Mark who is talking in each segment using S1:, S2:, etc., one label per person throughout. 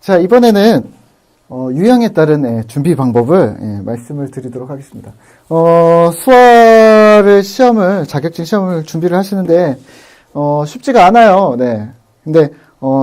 S1: 자, 이번에는 유형에 따른 준비 방법을 말씀을 드리도록 하겠습니다. 수화를 자격증 시험을 준비를 하시는데 쉽지가 않아요. 네. 근데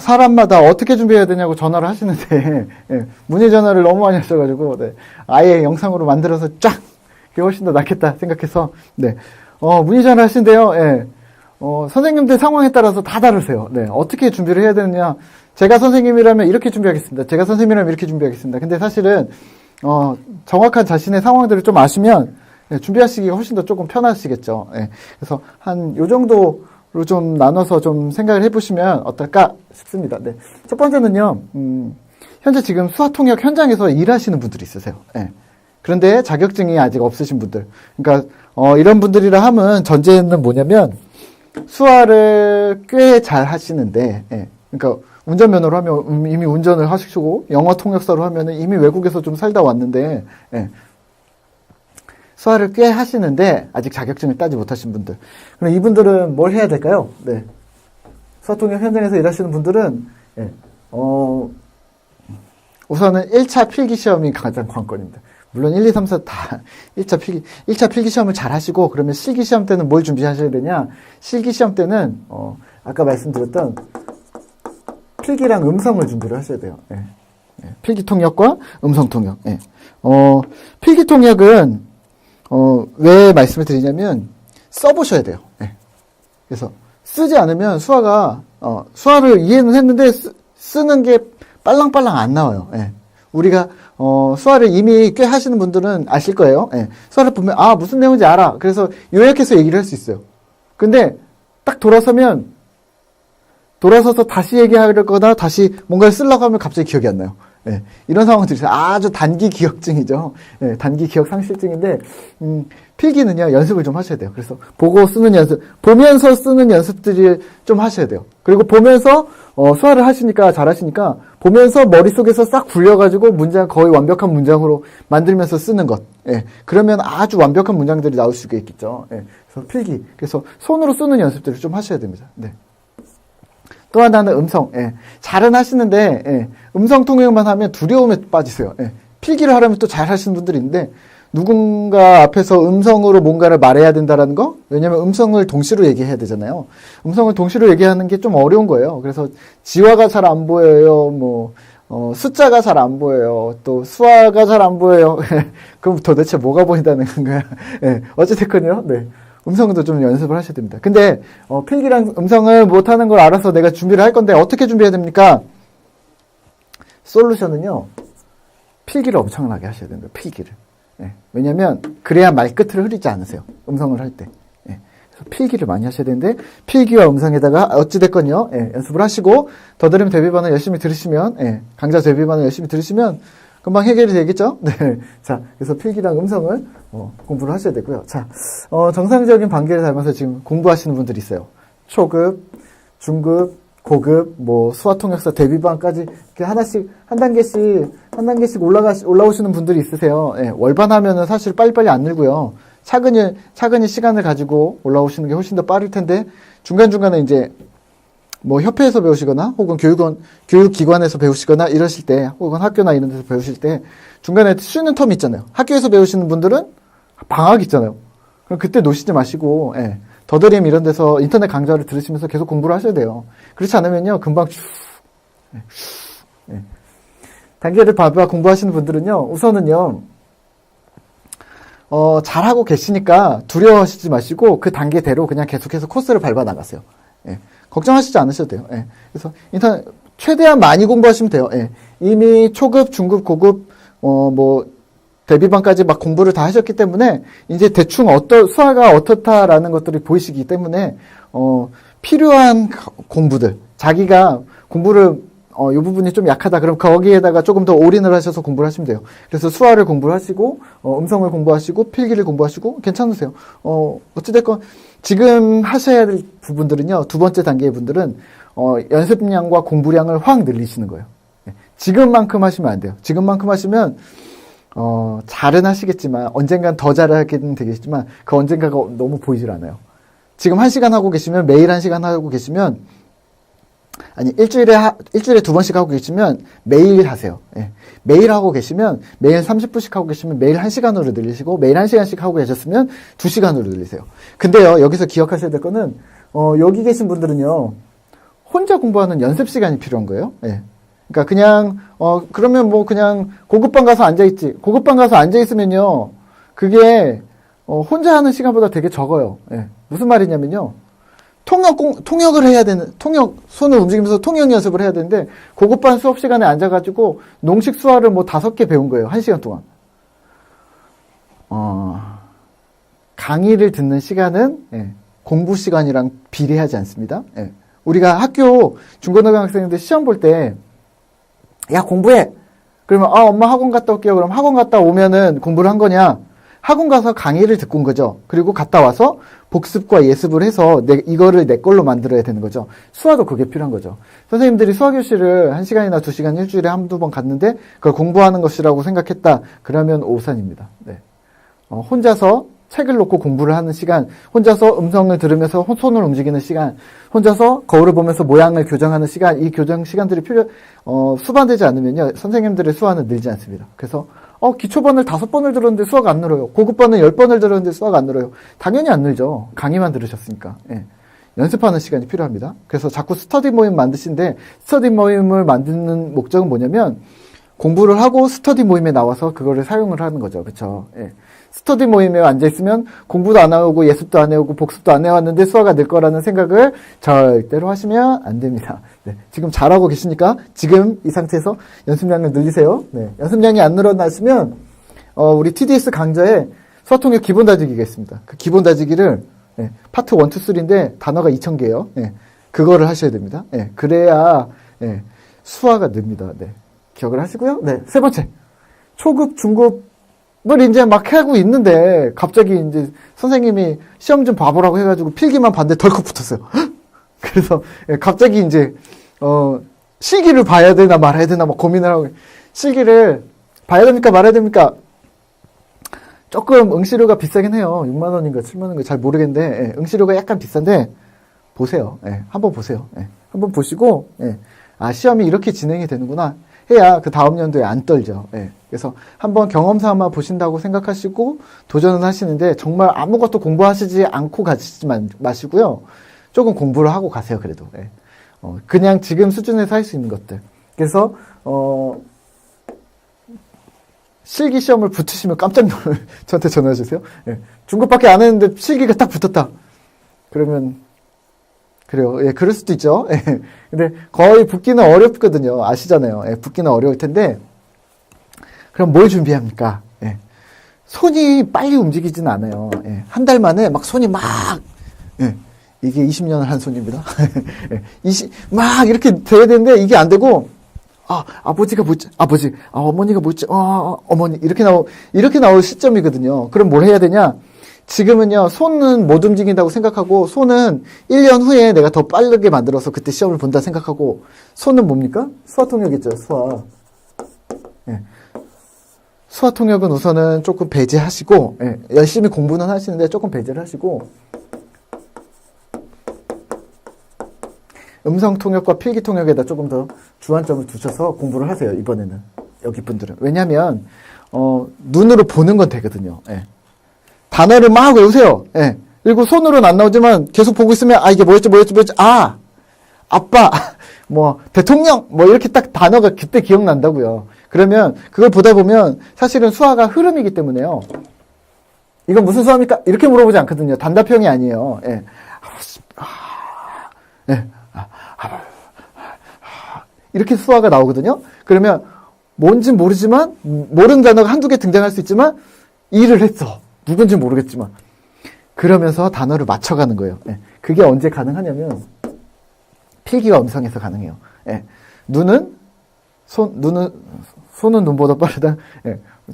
S1: 사람마다 어떻게 준비해야 되냐고 전화를 하시는데 문의 전화를 너무 많이 하셔가지고 아예 영상으로 만들어서 쫙 그게 훨씬 더 낫겠다 생각해서 문의 전화 하신대요. 선생님들 상황에 따라서 다 다르세요. 어떻게 준비를 해야 되느냐. 제가 선생님이라면 이렇게 준비하겠습니다. 제가 선생님이라면 이렇게 준비하겠습니다. 근데 사실은, 정확한 자신의 상황들을 좀 아시면, 준비하시기가 훨씬 더 조금 편하시겠죠. 그래서 요 정도로 좀 나눠서 좀 생각을 해보시면 어떨까 싶습니다. 첫 번째는요, 현재 지금 수화통역 현장에서 일하시는 분들이 있으세요. 그런데 자격증이 아직 없으신 분들. 그러니까, 이런 분들이라 함은 전제는 뭐냐면, 수화를 꽤 잘 하시는데, 그러니까 운전면허로 하면 이미 운전을 하시고 영어 통역사로 하면은 이미 외국에서 좀 살다 왔는데, 수화를 꽤 하시는데 아직 자격증을 따지 못하신 분들. 그럼 이분들은 뭘 해야 될까요? 수화 통역 현장에서 일하시는 분들은 우선은 1차 필기 시험이 가장 관건입니다. 물론 1, 2, 3, 4 다 1차 필기 시험을 잘 하시고, 그러면 실기 시험 때는 뭘 준비하셔야 되냐? 실기 시험 때는, 아까 말씀드렸던 필기랑 음성을 준비를 하셔야 돼요. 필기 통역과 음성 통역. 필기 통역은, 왜 말씀을 드리냐면, 써보셔야 돼요. 그래서, 쓰지 않으면 수화를 이해는 했는데, 쓰는 게 빨랑빨랑 안 나와요. 우리가 수화를 이미 꽤 하시는 분들은 아실 거예요. 수화를 보면 무슨 내용인지 알아. 그래서 요약해서 얘기를 할 수 있어요. 근데 딱 돌아서서 다시 얘기하려거나 다시 뭔가를 쓰려고 하면 갑자기 기억이 안 나요. 이런 상황들이 있어요. 아주 단기 기억증이죠. 단기 기억 상실증인데 필기는요, 연습을 좀 하셔야 돼요. 그래서 보고 쓰는 연습, 보면서 쓰는 연습들을 좀 하셔야 돼요. 그리고 보면서 수화를 잘하시니까 보면서 머릿속에서 싹 굴려가지고 거의 완벽한 문장으로 만들면서 쓰는 것. 그러면 아주 완벽한 문장들이 나올 수가 있겠죠. 그래서 필기. 그래서 손으로 쓰는 연습들을 좀 하셔야 됩니다. 또 하나는 음성. 잘은 하시는데 음성 통역만 하면 두려움에 빠지세요. 필기를 하려면 또 잘 하시는 분들이 있는데, 누군가 앞에서 음성으로 뭔가를 말해야 된다라는 거? 왜냐면 음성을 동시로 얘기해야 되잖아요. 음성을 동시로 얘기하는 게 좀 어려운 거예요. 그래서 지화가 잘 안 보여요. 숫자가 잘 안 보여요. 또 수화가 잘 안 보여요. 그럼 도대체 뭐가 보인다는 건가요? 어찌됐건요. 음성도 좀 연습을 하셔야 됩니다. 근데 필기랑 음성을 못하는 걸 알아서 내가 준비를 할 건데 어떻게 준비해야 됩니까? 솔루션은요, 필기를 엄청나게 하셔야 됩니다. 필기를. 왜냐면 그래야 말끝을 흐리지 않으세요. 음성을 할 때. 그래서 필기를 많이 하셔야 되는데, 필기와 음성에다가 어찌됐건요, 연습을 하시고 더드림 데뷔반을 열심히 들으시면, 강좌 데뷔반을 열심히 들으시면 금방 해결이 되겠죠? 자, 그래서 필기랑 음성을 공부를 하셔야 되고요. 자, 정상적인 단계를 닮아서 지금 공부하시는 분들이 있어요. 초급, 중급, 고급, 수화통역사 데뷔반까지 이렇게 한 단계씩 올라오시는 분들이 있으세요. 월반 하면은 사실 빨리빨리 안 늘고요. 차근히 시간을 가지고 올라오시는 게 훨씬 더 빠를 텐데, 중간중간에 이제 협회에서 배우시거나 혹은 교육기관에서 배우시거나 이러실 때, 혹은 학교나 이런 데서 배우실 때 중간에 쉬는 텀이 있잖아요. 학교에서 배우시는 분들은 방학 있잖아요. 그럼 그때 놓치지 마시고 더드림 이런 데서 인터넷 강좌를 들으시면서 계속 공부를 하셔야 돼요. 그렇지 않으면요, 금방 단계를 밟아 공부하시는 분들은요, 우선은요, 잘하고 계시니까 두려워하시지 마시고 그 단계대로 그냥 계속해서 코스를 밟아 나가세요. 걱정하시지 않으셔도 돼요. 그래서 인터넷 최대한 많이 공부하시면 돼요. 이미 초급, 중급, 고급, 데뷔반까지 막 공부를 다 하셨기 때문에 이제 대충 수화가 어떻다라는 것들이 보이시기 때문에 필요한 공부들, 자기가 공부를 이 부분이 좀 약하다 그럼 거기에다가 조금 더 올인을 하셔서 공부를 하시면 돼요. 그래서 수화를 공부를 하시고 음성을 공부하시고 필기를 공부하시고 괜찮으세요. 어찌됐건 지금 하셔야 될 부분들은요, 두 번째 단계의 분들은 연습량과 공부량을 확 늘리시는 거예요. 지금만큼 하시면 안 돼요. 지금만큼 하시면 잘은 하시겠지만 언젠간 더 잘하게는 되겠지만 그 언젠가가 너무 보이질 않아요. 지금 1시간 하고 계시면, 매일 1시간 하고 계시면 아니, 일주일에 2번씩 하고 계시면 매일 하세요. 예. 매일 하고 계시면, 매일 30분씩 하고 계시면 매일 1시간으로 늘리시고, 매일 1시간씩 하고 계셨으면 2시간으로 늘리세요. 근데요, 여기서 기억하셔야 될 거는, 여기 계신 분들은요, 혼자 공부하는 연습 시간이 필요한 거예요. 예. 그러니까 그냥, 그러면 뭐 그냥 고급반 가서 앉아있지. 고급반 가서 앉아있으면요, 그게, 혼자 하는 시간보다 되게 적어요. 예. 무슨 말이냐면요, 통역을 해야 되는, 손을 움직이면서 통역 연습을 해야 되는데, 고급반 수업 시간에 앉아가지고, 농식 수화를 뭐 5개 배운 거예요. 1시간 동안. 강의를 듣는 시간은, 예, 공부 시간이랑 비례하지 않습니다. 예. 우리가 학교 중고등학생들 시험 볼 때, 야, 공부해! 그러면, 엄마 학원 갔다 올게요. 그럼 학원 갔다 오면은 공부를 한 거냐? 학원 가서 강의를 듣고 온 거죠. 그리고 갔다 와서 복습과 예습을 해서 이거를 내 걸로 만들어야 되는 거죠. 수화도 그게 필요한 거죠. 선생님들이 수화 교실을 1시간이나 2시간 일주일에 한두 번 갔는데 그걸 공부하는 것이라고 생각했다. 그러면 오산입니다. 네. 혼자서 책을 놓고 공부를 하는 시간, 혼자서 음성을 들으면서 손을 움직이는 시간, 혼자서 거울을 보면서 모양을 교정하는 시간, 이 교정 시간들이 수반되지 않으면요, 선생님들의 수화는 늘지 않습니다. 그래서 기초반을 5번을 들었는데 수화가 안 늘어요. 고급반을 10번을 들었는데 수화가 안 늘어요. 당연히 안 늘죠. 강의만 들으셨으니까. 예. 연습하는 시간이 필요합니다. 그래서 자꾸 스터디 모임 만드신데, 스터디 모임을 만드는 목적은 뭐냐면, 공부를 하고 스터디 모임에 나와서 그거를 사용을 하는 거죠. 그쵸? 예. 스터디 모임에 앉아있으면 공부도 안 해오고 예습도 안 해오고 복습도 안 해왔는데 수화가 늘 거라는 생각을 절대로 하시면 안 됩니다. 네. 지금 잘하고 계시니까 지금 이 상태에서 연습량을 늘리세요. 네. 연습량이 안 늘어났으면 우리 TDS 강좌에 수화통역 기본 다지기가 있습니다. 그 기본 다지기를 파트 1, 2, 3인데 단어가 2,000개예요. 그거를 하셔야 됩니다. 그래야 수화가 늡니다. 네. 기억을 하시고요. 네. 세 번째, 초급, 중급 을 이제 막 하고 있는데 갑자기 이제 선생님이 시험 좀 봐보라고 해가지고 필기만 봤는데 덜컥 붙었어요. 그래서 갑자기 이제 실기를 봐야 되나 말아야 되나 막 고민을 하고, 실기를 봐야 됩니까 말아야 됩니까? 조금 응시료가 비싸긴 해요. 6만 원인가 7만 원인가 잘 모르겠는데 응시료가 약간 비싼데 보세요. 한번 보세요. 한번 보시고 시험이 이렇게 진행이 되는구나 해야 그 다음 연도에 안 떨죠. 그래서 한번 경험 삼아 보신다고 생각하시고 도전은 하시는데 정말 아무것도 공부하시지 않고 가시지 마시고요. 조금 공부를 하고 가세요. 그래도 그냥 지금 수준에서 할 수 있는 것들. 그래서 실기 시험을 붙으시면 깜짝 놀라요. 저한테 전화해 주세요. 중급밖에 안 했는데 실기가 딱 붙었다. 그러면 그래요. 그럴 수도 있죠. 근데 거의 붙기는 어렵거든요. 아시잖아요. 붙기는 어려울 텐데, 그럼 뭘 준비합니까? 손이 빨리 움직이진 않아요. 한 달 만에 막 손이 이게 20년을 한 손입니다. 막 이렇게 돼야 되는데, 이게 안 되고, 아버지가 뭐지? 아버지. 어머니가 뭐지? 어머니. 이렇게 나올 시점이거든요. 그럼 뭘 해야 되냐? 지금은요, 손은 못 움직인다고 생각하고, 손은 1년 후에 내가 더 빠르게 만들어서 그때 시험을 본다 생각하고, 손은 뭡니까? 수화통역이죠, 수화. 수화통역은 우선은 조금 배제하시고, 열심히 공부는 하시는데 조금 배제를 하시고, 음성통역과 필기통역에다 조금 더 주안점을 두셔서 공부를 하세요, 이번에는. 여기 분들은. 왜냐면, 눈으로 보는 건 되거든요. 단어를 막 외우세요. 그리고 손으로는 안 나오지만 계속 보고 있으면 이게 뭐였지 아빠 대통령 이렇게 딱 단어가 그때 기억난다고요. 그러면 그걸 보다 보면 사실은 수화가 흐름이기 때문에요. 이건 무슨 수화입니까? 이렇게 물어보지 않거든요. 단답형이 아니에요. 이렇게 수화가 나오거든요. 그러면 뭔진 모르지만 모르는 단어가 한두 개 등장할 수 있지만 일을 했어. 누군지 모르겠지만 그러면서 단어를 맞춰가는 거예요. 그게 언제 가능하냐면 필기와 음성에서 가능해요. 손은 눈보다 빠르다.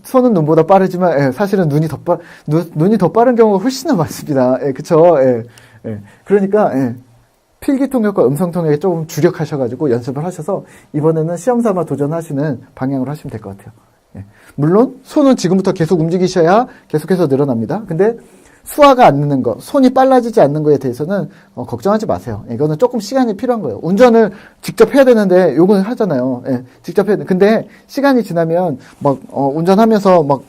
S1: 손은 눈보다 빠르지만 사실은 눈이 더 빠른 경우가 훨씬 더 많습니다. 그쵸? 그러니까 필기통역과 음성통역에 조금 주력하셔가지고 연습을 하셔서 이번에는 시험삼아 도전하시는 방향으로 하시면 될 것 같아요. 물론 손은 지금부터 계속 움직이셔야 계속해서 늘어납니다. 근데 수화가 안 느는 거, 손이 빨라지지 않는 거에 대해서는 걱정하지 마세요. 이거는 조금 시간이 필요한 거예요. 운전을 직접 해야 되는데 요거는 하잖아요. 예, 직접 해야 돼. 근데 시간이 지나면 막 운전하면서 막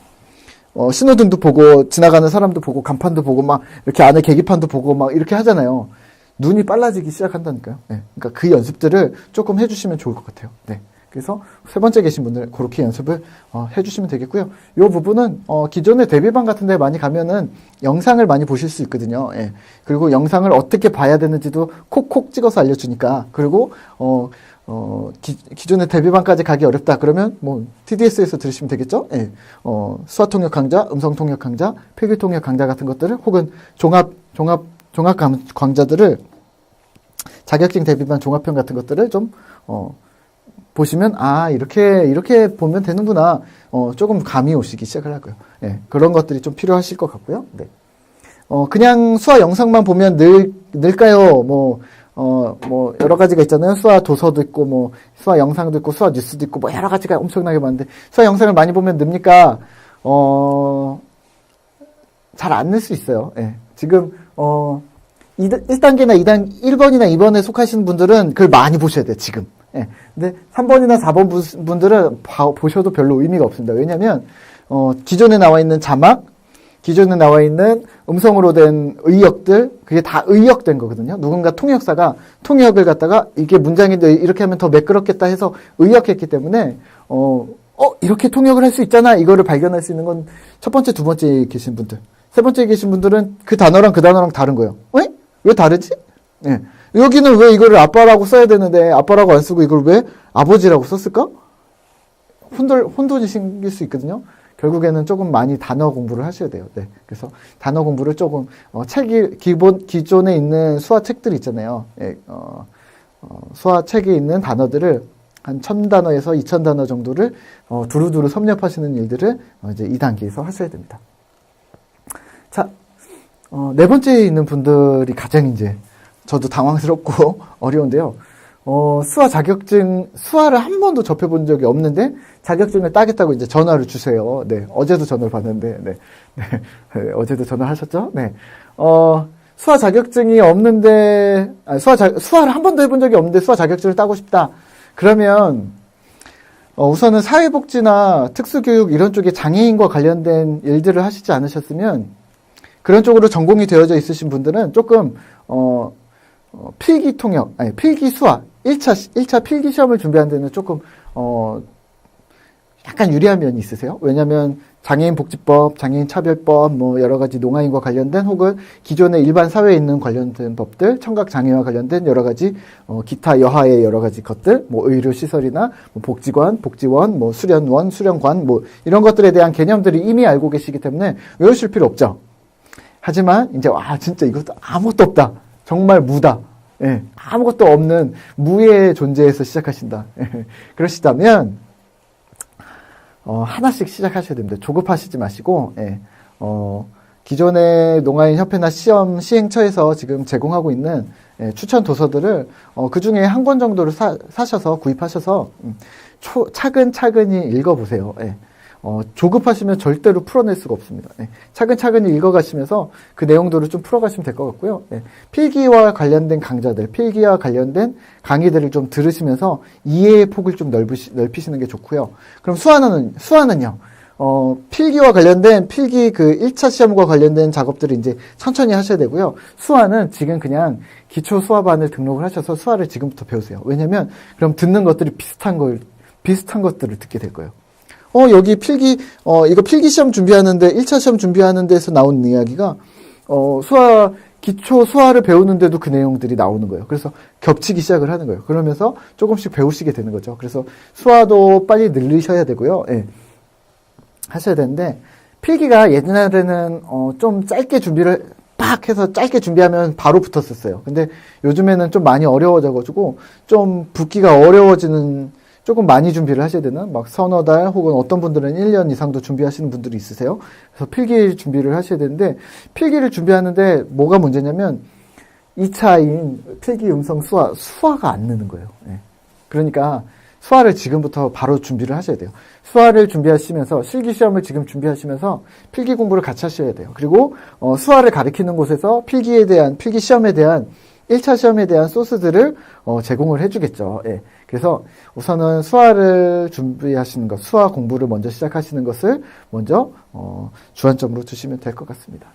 S1: 신호등도 보고 지나가는 사람도 보고 간판도 보고 막 이렇게 안에 계기판도 보고 막 이렇게 하잖아요. 눈이 빨라지기 시작한다니까요. 네. 그러니까 그 연습들을 조금 해주시면 좋을 것 같아요. 네. 그래서 세 번째 계신 분들 그렇게 연습을 해주시면 되겠고요. 이 부분은 기존의 데뷔반 같은 데 많이 가면은 영상을 많이 보실 수 있거든요. 예. 그리고 영상을 어떻게 봐야 되는지도 콕콕 찍어서 알려주니까. 그리고 기존의 데뷔반까지 가기 어렵다 그러면 뭐 TDS에서 들으시면 되겠죠. 예. 수화 통역 강좌, 음성 통역 강좌, 필기 통역 강좌 같은 것들을 혹은 종합 강좌들을 자격증 데뷔반 종합편 같은 것들을 좀 보시면 이렇게 보면 되는구나. 조금 감이 오시기 시작을 하고요. 예, 그런 것들이 좀 필요하실 것 같고요. 네. 그냥 수화 영상만 보면 늘까요? 뭐 여러 가지가 있잖아요. 수화 도서도 있고, 뭐, 수화 영상도 있고, 수화 뉴스도 있고, 뭐, 여러 가지가 엄청나게 많은데, 수화 영상을 많이 보면 늡니까? 잘 안 늘 수 있어요. 예. 지금, 1단계나 1번이나 2번에 속하시는 분들은 그걸 많이 보셔야 돼요, 지금. 예. 근데 3번이나 4번 분들은 보셔도 별로 의미가 없습니다. 왜냐면, 기존에 나와 있는 자막, 기존에 나와 있는 음성으로 된 의역들, 그게 다 의역된 거거든요. 누군가 통역사가 통역을 갖다가 이게 문장인데 이렇게 하면 더 매끄럽겠다 해서 의역했기 때문에, 이렇게 통역을 할 수 있잖아. 이거를 발견할 수 있는 건 첫 번째, 두 번째 계신 분들. 세 번째 계신 분들은 그 단어랑 다른 거예요. 왜 다르지? 예. 여기는 왜 이거를 아빠라고 써야 되는데 아빠라고 안 쓰고 이걸 왜 아버지라고 썼을까? 혼돈이 생길 수 있거든요. 결국에는 조금 많이 단어 공부를 하셔야 돼요. 네. 그래서 단어 공부를 조금, 기존에 있는 수화 책들 있잖아요. 예, 수화 책에 있는 단어들을 한 1000단어에서 2000단어 정도를, 두루두루 섭렵하시는 일들을 이제 2단계에서 하셔야 됩니다. 자, 네 번째에 있는 분들이 가장 이제, 저도 당황스럽고 어려운데요. 수화 자격증, 수화를 한 번도 접해본 적이 없는데, 자격증을 따겠다고 이제 전화를 주세요. 네. 어제도 전화를 받는데, 네. 네. 어제도 전화를 하셨죠? 네. 수화 자격증이 없는데, 수화를 한 번도 해본 적이 없는데 수화 자격증을 따고 싶다. 그러면, 우선은 사회복지나 특수교육 이런 쪽에 장애인과 관련된 일들을 하시지 않으셨으면, 그런 쪽으로 전공이 되어져 있으신 분들은 조금, 필기 통역, 필기 수화, 1차 필기 시험을 준비하는 데는 조금, 약간 유리한 면이 있으세요? 왜냐면, 장애인 복지법, 장애인 차별법, 뭐, 여러 가지 농아인과 관련된 혹은 기존의 일반 사회에 있는 관련된 법들, 청각 장애와 관련된 여러 가지, 기타 여하의 여러 가지 것들, 뭐, 의료시설이나, 뭐 복지관, 복지원, 뭐, 수련원, 수련관, 뭐, 이런 것들에 대한 개념들이 이미 알고 계시기 때문에 외우실 필요 없죠. 하지만, 이제, 진짜 이것도 아무것도 없다. 정말 무다. 예, 아무것도 없는 무의 존재에서 시작하신다. 그러시다면, 하나씩 시작하셔야 됩니다. 조급하시지 마시고, 예, 기존의 농아인 협회나 시험 시행처에서 지금 제공하고 있는 추천 도서들을, 그 중에 한 권 정도를 사셔서, 구입하셔서, 차근차근히 읽어보세요. 예. 조급하시면 절대로 풀어낼 수가 없습니다. 네. 차근차근히 읽어가시면서 그 내용들을 좀 풀어가시면 될 것 같고요. 네. 필기와 관련된 강좌들, 필기와 관련된 강의들을 좀 들으시면서 이해의 폭을 좀 넓히시는 게 좋고요. 그럼 수화는요, 필기와 관련된 필기 그 1차 시험과 관련된 작업들을 이제 천천히 하셔야 되고요. 수화는 지금 그냥 기초 수화반을 등록을 하셔서 수화를 지금부터 배우세요. 왜냐면 그럼 듣는 것들이 비슷한 것들을 듣게 될 거예요. 여기 이거 필기 시험 준비하는데, 1차 시험 준비하는 데서 나온 이야기가, 기초 수화를 배우는데도 그 내용들이 나오는 거예요. 그래서 겹치기 시작을 하는 거예요. 그러면서 조금씩 배우시게 되는 거죠. 그래서 수화도 빨리 늘리셔야 되고요. 예. 하셔야 되는데, 필기가 옛날에는, 좀 짧게 준비를 빡 해서 짧게 준비하면 바로 붙었었어요. 근데 요즘에는 좀 많이 어려워져가지고, 좀 붙기가 어려워지는, 조금 많이 준비를 하셔야 되는, 막 서너 달 혹은 어떤 분들은 1년 이상도 준비하시는 분들이 있으세요. 그래서 필기 준비를 하셔야 되는데, 필기를 준비하는데 뭐가 문제냐면 2차인 필기 음성 수화가 안 느는 거예요. 예. 그러니까 수화를 지금부터 바로 준비를 하셔야 돼요. 수화를 준비하시면서 실기시험을 지금 준비하시면서 필기 공부를 같이 하셔야 돼요. 그리고 수화를 가르치는 곳에서 필기시험에 대한 1차 시험에 대한 소스들을 제공을 해주겠죠. 예. 그래서 우선은 수화를 준비하시는 것, 수화 공부를 먼저 시작하시는 것을 먼저 주안점으로 두시면 될 것 같습니다.